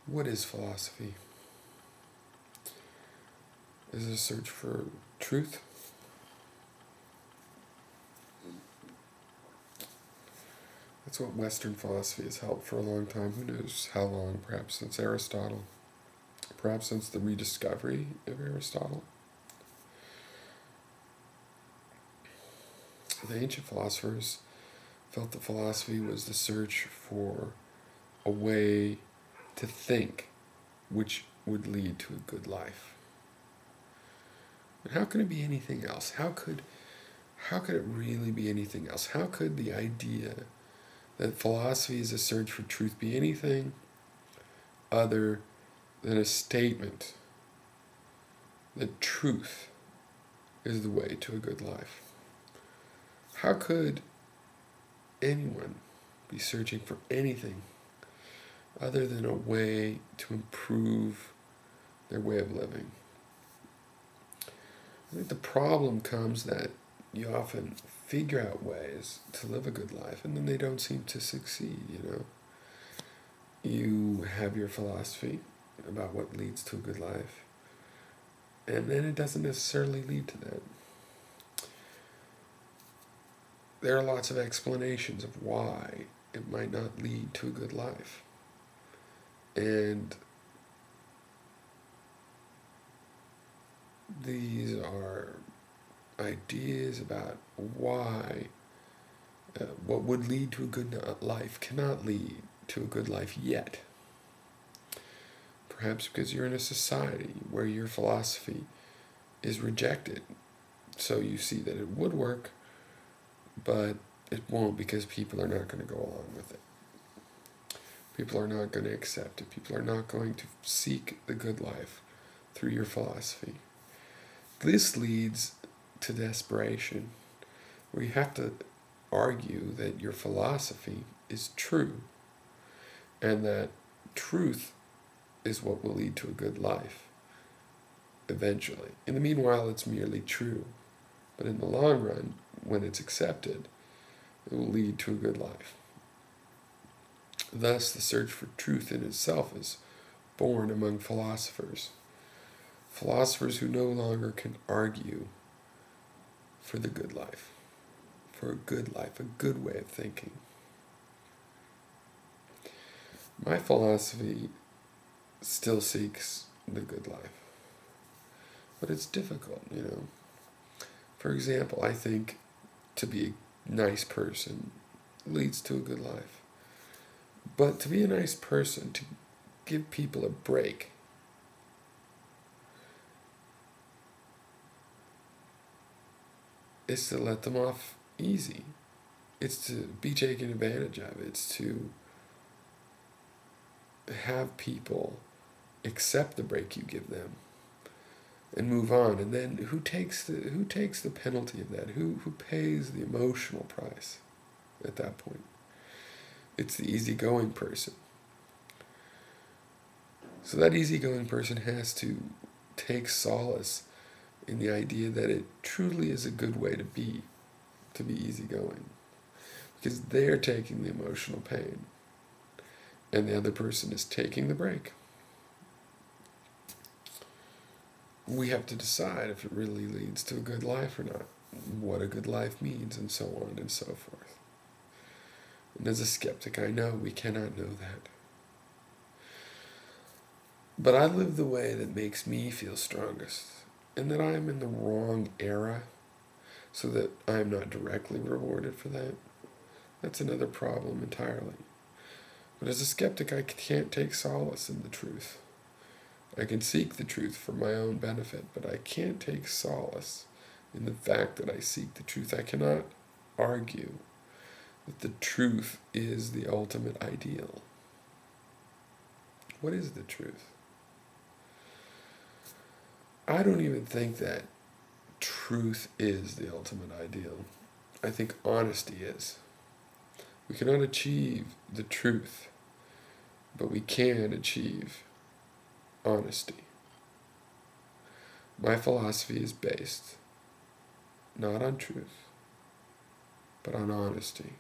What is philosophy? Is it a search for truth? That's what Western philosophy has held for a long time. Who knows how long? Perhaps since Aristotle. Perhaps since the rediscovery of Aristotle. The ancient philosophers felt that philosophy was the search for a way to think which would lead to a good life. And how could it be anything else? How could it really be anything else? How could the idea that philosophy is a search for truth be anything other than a statement that truth is the way to a good life? How could anyone be searching for anything other than a way to improve their way of living? I think the problem comes that you often figure out ways to live a good life and then they don't seem to succeed, You have your philosophy about what leads to a good life, and then it doesn't necessarily lead to that. There are lots of explanations of why it might not lead to a good life. And these are ideas about why what would lead to a good life cannot lead to a good life yet. Perhaps because you're in a society where your philosophy is rejected. So you see that it would work, but it won't because people are not going to go along with it. People are not going to accept it. People are not going to seek the good life through your philosophy. This leads to desperation, where you have to argue that your philosophy is true, and that truth is what will lead to a good life, eventually. In the meanwhile, it's merely true, but in the long run, when it's accepted, it will lead to a good life. Thus, the search for truth in itself is born among philosophers. Philosophers who no longer can argue for the good life, for a good life, a good way of thinking. My philosophy still seeks the good life, but it's difficult, For example, I think to be a nice person leads to a good life. But to be a nice person, to give people a break, is to let them off easy. It's to be taken advantage of. It's to have people accept the break you give them and move on. And then who takes the penalty of that? Who pays the emotional price at that point? It's the easygoing person. So that easygoing person has to take solace in the idea that it truly is a good way to be easygoing. Because they're taking the emotional pain, and the other person is taking the break. We have to decide if it really leads to a good life or not, what a good life means, and so on and so forth. And as a skeptic, I know we cannot know that. But I live the way that makes me feel strongest, and that I am in the wrong era, so that I am not directly rewarded for that. That's another problem entirely. But as a skeptic, I can't take solace in the truth. I can seek the truth for my own benefit, but I can't take solace in the fact that I seek the truth. I cannot argue that the truth is the ultimate ideal. What is the truth? I don't even think that truth is the ultimate ideal. I think honesty is. We cannot achieve the truth, but we can achieve honesty. My philosophy is based not on truth, but on honesty.